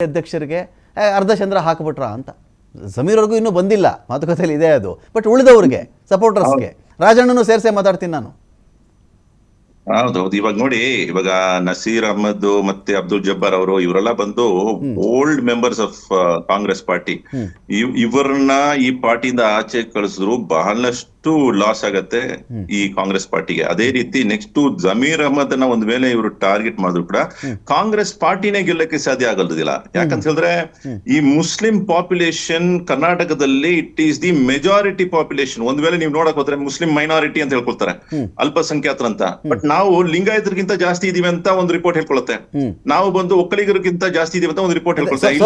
ಅಧ್ಯಕ್ಷರಿಗೆ ಅರ್ಧ ಚಂದ್ರ ಹಾಕಿಬಿಟ್ರ ಅಂತ. ಜಮೀರ್ವರೆಗೂ ಇನ್ನೂ ಬಂದಿಲ್ಲ, ಮಾತುಕತೆಯಲ್ಲಿ ಇದೆ ಅದು. ಬಟ್ ಉಳಿದವ್ರಿಗೆ ಸಪೋರ್ಟರ್ಸ್ಗೆ ರಾಜಣ್ಣನು ಸೇರಿಸೇ ಮಾತಾಡ್ತೀನಿ ನಾನು. ಹೌದೌದು. ಇವಾಗ ನೋಡಿ, ಇವಾಗ ನಸೀರ್ ಅಹಮದ್ ಮತ್ತೆ ಅಬ್ದುಲ್ ಜಬ್ಬಾರ್ ಅವರು ಇವರೆಲ್ಲ ಬಂದು old members of Congress party. ಇವರನ್ನ ಈ ಪಾರ್ಟಿಯಿಂದ ಆಚೆ ಕಳಿಸಿದ್ರು ಬಹಳಷ್ಟು ಲಾಸ್ ಆಗತ್ತೆ ಈ ಕಾಂಗ್ರೆಸ್ ಪಾರ್ಟಿಗೆ. ಅದೇ ರೀತಿ ನೆಕ್ಸ್ಟ್ ಜಮೀರ್ ಅಹಮದ್ ನ ಒಂದ್ ವೇಳೆ ಇವರು ಟಾರ್ಗೆಟ್ ಮಾಡಿದ್ರು ಕೂಡ ಕಾಂಗ್ರೆಸ್ ಪಾರ್ಟಿನೇ ಗೆಲ್ಲಕ್ಕೆ ಸಾಧ್ಯ ಆಗೋದಿಲ್ಲ. ಯಾಕಂತ ಹೇಳಿದ್ರೆ ಈ ಮುಸ್ಲಿಂ ಪಾಪ್ಯುಲೇಷನ್ ಕರ್ನಾಟಕದಲ್ಲಿ it is the majority population. ಒಂದ್ ವೇಳೆ ನೀವು ನೋಡಕ್ ಹೋದ್ರೆ ಮುಸ್ಲಿಂ ಮೈನಾರಿಟಿ ಅಂತ ಹೇಳ್ಕೊಳ್ತಾರೆ, ಅಲ್ಪಸಂಖ್ಯಾತರಂತ. ಬಟ್ ನಾವು ಲಿಂಗಾಯತರಿಗಿಂತ ಜಾಸ್ತಿ ಇದೀವಿ ಅಂತ ಒಂದು ರಿಪೋರ್ಟ್ ಹೇಳ್ಕೊಳುತ್ತೆ, ನಾವು ಬಂದು ಒಕ್ಕಲಿಗರಿಗಿಂತ ಜಾಸ್ತಿ ಇದೀವಿ ಅಂತ ಒಂದು ರಿಪೋರ್ಟ್ ಹೇಳ್ಕೊಳ್ತಾರೆ.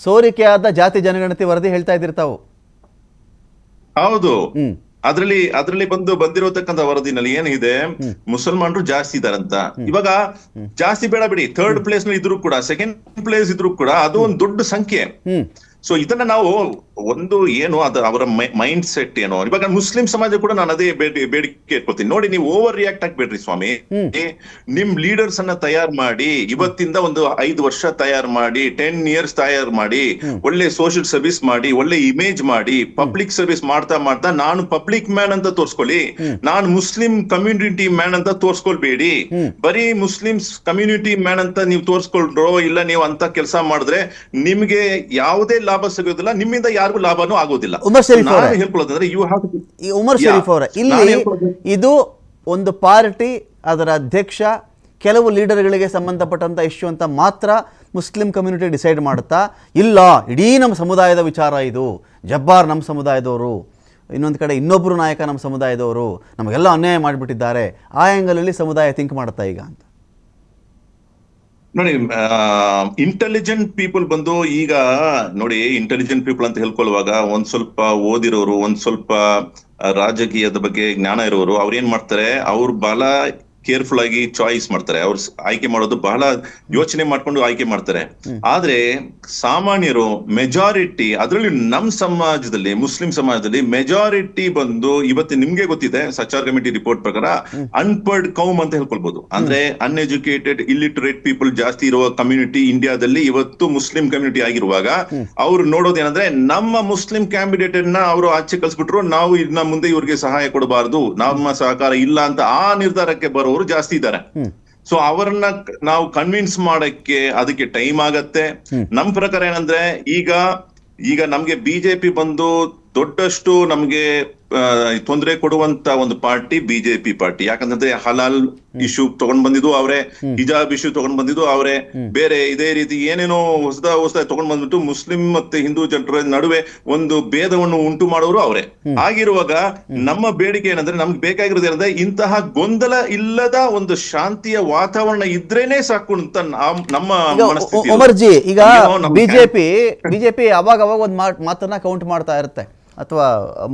ಸೋರಿಕೆಯಾದ ಜಾತಿ ಜನಗಣತಿ ವರದಿ ಹೇಳ್ತಾ ಇದ್ದಿರ್ತಾವು. ಹೌದು, ಅದ್ರಲ್ಲಿ ಬಂದಿರತಕ್ಕಂಥ ವರದಿನಲ್ಲಿ ಏನಿದೆ, ಮುಸಲ್ಮಾನರು ಜಾಸ್ತಿ ಇದಾರಂತ. ಇವಾಗ ಜಾಸ್ತಿ ಬೇಡ ಬಿಡಿ, ಥರ್ಡ್ ಪ್ಲೇಸ್ ನಲ್ಲಿ ಇದ್ರು ಕೂಡ, ಸೆಕೆಂಡ್ ಪ್ಲೇಸ್ ಇದ್ರು ಕೂಡ ಅದು ಒಂದು ದೊಡ್ಡ ಸಂಖ್ಯೆ. ಸೊ ಇದನ್ನ ನಾವು ಒಂದು ಏನು ಅದು ಅವರ ಮೈಂಡ್ ಸೆಟ್ ಏನು. ಇವಾಗ ಮುಸ್ಲಿಂ ಸಮಾಜ ಕೂಡ ನಾನು ಅದೇ ಬೇಡಿಕೆ ಇಟ್ಕೊಳ್ತೀನಿ. ನೋಡಿ, ನೀವು ಓವರ್ ರಿಯಾಕ್ಟ್ ಆಗ್ಬೇಡ್ರಿ ಸ್ವಾಮಿ. ನಿಮ್ ಲೀಡರ್ಸ್ ಅನ್ನ ತಯಾರು ಮಾಡಿ, ಇವತ್ತಿಂದ ಒಂದು 5 ವರ್ಷ ತಯಾರು ಮಾಡಿ, 10 years ತಯಾರು ಮಾಡಿ, ಒಳ್ಳೆ ಸೋಷಿಯಲ್ ಸರ್ವಿಸ್ ಮಾಡಿ, ಒಳ್ಳೆ ಇಮೇಜ್ ಮಾಡಿ, ಪಬ್ಲಿಕ್ ಸರ್ವಿಸ್ ಮಾಡ್ತಾ ಮಾಡ್ತಾ ನಾನು ಪಬ್ಲಿಕ್ ಮ್ಯಾನ್ ಅಂತ ತೋರ್ಸ್ಕೊಳ್ಳಿ, ನಾನು ಮುಸ್ಲಿಂ ಕಮ್ಯುನಿಟಿ ಮ್ಯಾನ್ ಅಂತ ತೋರ್ಸ್ಕೊಳ್ಬೇಡಿ. ಬರೀ ಮುಸ್ಲಿಮ್ಸ್ ಕಮ್ಯುನಿಟಿ ಮ್ಯಾನ್ ಅಂತ ನೀವು ತೋರ್ಸ್ಕೊಳ್ರೋ, ಇಲ್ಲ ನೀವು ಅಂತ ಕೆಲಸ ಮಾಡಿದ್ರೆ ನಿಮ್ಗೆ ಯಾವುದೇ ಲಾಭ ಸಿಗೋದಿಲ್ಲ, ನಿಮ್ಮಿಂದ ಯಾರಿಗೂ ಲಾಭನೂ ಆಗೋದಿಲ್ಲ. ಉಮರ್ ಶರೀಫ್ ಅವರ ಇಲ್ಲಿ ಇದು ಒಂದು ಪಾರ್ಟಿ, ಅದರ ಅಧ್ಯಕ್ಷ, ಕೆಲವು ಲೀಡರ್ಗಳಿಗೆ ಸಂಬಂಧಪಟ್ಟಂತ ಇಶ್ಯೂ ಅಂತ ಮಾತ್ರ ಮುಸ್ಲಿಂ ಕಮ್ಯುನಿಟಿ ಡಿಸೈಡ್ ಮಾಡುತ್ತಾ ಇಲ್ಲ, ಇಡೀ ನಮ್ಮ ಸಮುದಾಯದ ವಿಚಾರ ಇದು. ಜಬ್ಬಾರ್ ನಮ್ಮ ಸಮುದಾಯದವರು, ಇನ್ನೊಂದು ಕಡೆ ಇನ್ನೊಬ್ಬರು ನಾಯಕ ನಮ್ಮ ಸಮುದಾಯದವರು, ನಮಗೆಲ್ಲ ಅನ್ಯಾಯ ಮಾಡಿಬಿಟ್ಟಿದ್ದಾರೆ. ಆ ಆ್ಯಂಗಲಲ್ಲಿ ಸಮುದಾಯ ಥಿಂಕ್ ಮಾಡುತ್ತಾ ಈಗ ಅಂತ ನೋಡಿ. ಇಂಟೆಲಿಜೆಂಟ್ ಪೀಪಲ್ ಬಂದು ಈಗ ನೋಡಿ, ಇಂಟೆಲಿಜೆಂಟ್ ಪೀಪಲ್ ಅಂತ ಹೇಳ್ಕೊಳ್ಳುವಾಗ ಒಂದ್ ಸ್ವಲ್ಪ ಓದಿರೋರು, ಒಂದ್ ಸ್ವಲ್ಪ ರಾಜಕೀಯದ ಬಗ್ಗೆ ಜ್ಞಾನ ಇರೋರು, ಅವ್ರು ಏನ್ ಮಾಡ್ತಾರೆ, ಅವ್ರು ಬಹಳ ಕೇರ್ಫುಲ್ ಆಗಿ ಚಾಯ್ಸ್ ಮಾಡ್ತಾರೆ. ಅವ್ರು ಆಯ್ಕೆ ಮಾಡೋದು ಬಹಳ ಯೋಚನೆ ಮಾಡ್ಕೊಂಡು ಆಯ್ಕೆ ಮಾಡ್ತಾರೆ. ಆದ್ರೆ ಸಾಮಾನ್ಯರು ಮೆಜಾರಿಟಿ, ಅದರಲ್ಲಿ ನಮ್ ಸಮಾಜದಲ್ಲಿ, ಮುಸ್ಲಿಂ ಸಮಾಜದಲ್ಲಿ ಮೆಜಾರಿಟಿ ಬಂದು ಇವತ್ತು ನಿಮ್ಗೆ ಗೊತ್ತಿದೆ, ಸಚಾರ್ ಕಮಿಟಿ ರಿಪೋರ್ಟ್ ಪ್ರಕಾರ ಅನ್ಪರ್ಡ್ ಕೌಮ್ ಅಂತ ಹೇಳ್ಕೊಳ್ಬಹುದು. ಅಂದ್ರೆ ಅನ್ಎಜುಕೇಟೆಡ್, ಇಲ್ಲಿಟರೇಟ್ ಪೀಪಲ್ ಜಾಸ್ತಿ ಇರುವ ಕಮ್ಯುನಿಟಿ ಇಂಡಿಯಾದಲ್ಲಿ ಇವತ್ತು ಮುಸ್ಲಿಂ ಕಮ್ಯುನಿಟಿ ಆಗಿರುವಾಗ ಅವ್ರು ನೋಡೋದೇನಂದ್ರೆ, ನಮ್ಮ ಮುಸ್ಲಿಂ ಕ್ಯಾಂಡಿಡೇಟ್ ನ ಅವರು ಆಚೆ ಕಳ್ಸ್ಬಿಟ್ರು, ನಾವು ಇನ್ನ ಮುಂದೆ ಇವ್ರಿಗೆ ಸಹಾಯ ಕೊಡಬಾರದು, ನಮ್ಮ ಸಹಕಾರ ಇಲ್ಲ ಅಂತ ಆ ನಿರ್ಧಾರಕ್ಕೆ ಬರೋರು ಜಾಸ್ತಿ ಇದ್ದಾರೆ. ಸೊ ಅವರನ್ನ ನಾವು ಕನ್ವಿನ್ಸ್ ಮಾಡಕ್ಕೆ ಅದಕ್ಕೆ ಟೈಮ್ ಆಗತ್ತೆ. ನಮ್ ಪ್ರಕಾರ ಏನಂದ್ರೆ, ಈಗ ನಮ್ಗೆ ಬಿಜೆಪಿ ಬಂದು ದೊಡ್ಡಷ್ಟು ನಮ್ಗೆ ತೊಂದರೆ ಕೊಡುವಂತ ಒಂದು ಪಾರ್ಟಿ ಬಿಜೆಪಿ ಪಾರ್ಟಿ. ಯಾಕಂದ್ರೆ ಹಲಾಲ್ ಇಶ್ಯೂ ತಗೊಂಡ್ ಬಂದಿದ್ದು ಅವರೇ, ಹಿಜಾಬ್ ಇಶ್ಯೂ ತಗೊಂಡ್ ಬಂದಿದ್ದು ಅವರೇ, ಬೇರೆ ಇದೇ ರೀತಿ ಏನೇನೋ ಹೊಸದಾಗಿ ತಗೊಂಡ್ ಬಂದ್ಬಿಟ್ಟು ಮುಸ್ಲಿಂ ಮತ್ತೆ ಹಿಂದೂ ಜನರ ನಡುವೆ ಒಂದು ಭೇದವನ್ನು ಉಂಟು ಮಾಡೋರು ಅವರೇ. ಆಗಿರುವಾಗ ನಮ್ಮ ಬೇಡಿಕೆ ಏನಂದ್ರೆ, ನಮ್ಗೆ ಬೇಕಾಗಿರೋದು ಏನಂದ್ರೆ, ಇಂತಹ ಗೊಂದಲ ಇಲ್ಲದ ಒಂದು ಶಾಂತಿಯ ವಾತಾವರಣ ಇದ್ರೇನೆ ಸಾಕು ಅಂತ ನಮ್ಮ ಮನಸ್ಥಿತಿ. ಉಮರ್ಜಿ, ಈಗ ಬಿಜೆಪಿ ಅವಾಗ ಒಂದು ಮಾತನ್ನ ಕೌಂಟ್ ಮಾಡ್ತಾ ಇರುತ್ತೆ ಅಥವಾ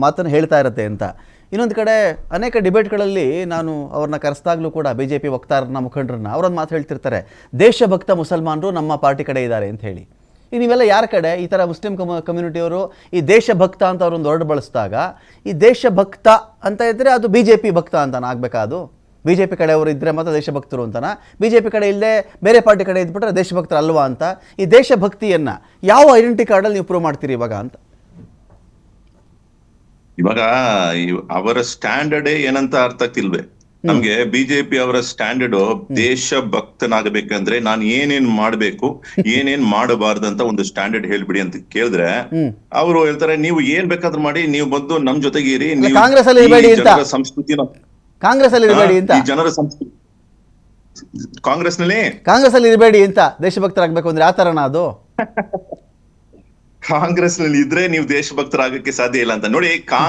ಮಾತನ್ನು ಹೇಳ್ತಾ ಇರುತ್ತೆ ಅಂತ. ಇನ್ನೊಂದು ಕಡೆ ಅನೇಕ ಡಿಬೇಟ್ಗಳಲ್ಲಿ ನಾನು ಅವ್ರನ್ನ ಕರೆಸಿದಾಗಲೂ ಕೂಡ ಬಿಜೆಪಿ ವಕ್ತಾರರನ್ನ, ಮುಖಂಡರನ್ನ, ಅವರೊಂದು ಮಾತು ಹೇಳ್ತಿರ್ತಾರೆ, ದೇಶಭಕ್ತ ಮುಸಲ್ಮಾನರು ನಮ್ಮ ಪಾರ್ಟಿ ಕಡೆ ಇದ್ದಾರೆ ಅಂತ ಹೇಳಿ. ಈಗ ನೀವೆಲ್ಲ ಯಾರ ಕಡೆ? ಈ ಥರ ಮುಸ್ಲಿಂ ಕಮ್ಯುನಿಟಿಯವರು ಈ ದೇಶಭಕ್ತ ಅಂತ ಅವರೊಂದು ವರ್ಡ್ ಬಳಸಿದಾಗ, ಈ ದೇಶಭಕ್ತ ಅಂತ ಇದ್ದರೆ ಅದು ಬಿಜೆಪಿ ಭಕ್ತ ಅಂತನ ಆಗಬೇಕಾದು? ಬಿಜೆಪಿ ಕಡೆಯವರು ಇದ್ದರೆ ಮಾತ್ರ ದೇಶಭಕ್ತರು ಅಂತನ? ಬಿಜೆಪಿ ಕಡೆ ಇಲ್ಲದೆ ಬೇರೆ ಪಾರ್ಟಿ ಕಡೆ ಇದ್ಬಿಟ್ರೆ ದೇಶಭಕ್ತರು ಅಲ್ವಾ ಅಂತ? ಈ ದೇಶಭಕ್ತಿಯನ್ನು ಯಾವ ಐಡೆಂಟಿ ಕಾರ್ಡಲ್ಲಿ ನೀವು ಪ್ರೂವ್ ಮಾಡ್ತೀರಿ ಇವಾಗ ಅಂತ? ಇವಾಗ ಅವರ ಸ್ಟ್ಯಾಂಡರ್ಡೇ ಏನಂತ ಅರ್ಥ ಆಗ್ತಿಲ್ವೇ ನಮ್ಗೆ? ಬಿಜೆಪಿ ಅವರ ಸ್ಟ್ಯಾಂಡರ್ಡ್ ದೇಶ ಭಕ್ತನಾಗಬೇಕಂದ್ರೆ ನಾನು ಏನೇನ್ ಮಾಡ್ಬೇಕು, ಏನೇನ್ ಮಾಡಬಾರ್ದಂತ ಒಂದು ಸ್ಟ್ಯಾಂಡರ್ಡ್ ಹೇಳ್ಬಿಡಿ ಅಂತ ಕೇಳಿದ್ರೆ ಅವರು ಹೇಳ್ತಾರೆ, ನೀವು ಏನ್ ಬೇಕಾದ್ರೂ ಮಾಡಿ, ನೀವು ಬಂದು ನಮ್ ಜೊತೆಗೆ ಇರಿ, ಕಾಂಗ್ರೆಸ್ ಅಲ್ಲಿ ಸಂಸ್ಕೃತಿನ, ಕಾಂಗ್ರೆಸ್ ಅಲ್ಲಿ ಇರಬೇಡಿ ಅಂತ, ಜನರ ಸಂಸ್ಕೃತಿ ಕಾಂಗ್ರೆಸ್ ಅಲ್ಲಿ ಇರಬೇಡಿ ಅಂತ, ದೇಶಭಕ್ತರಾಗಬೇಕು ಅಂದ್ರೆ ಆ ತರನ ಅದು? ಕಾಂಗ್ರೆಸ್ ನಲ್ಲಿ ಇದ್ರೆ ನೀವು ದೇಶಭಕ್ತರಾಗಕ್ಕೆ ಸಾಧ್ಯ ಇಲ್ಲ ಅಂತ ನೋಡಿ.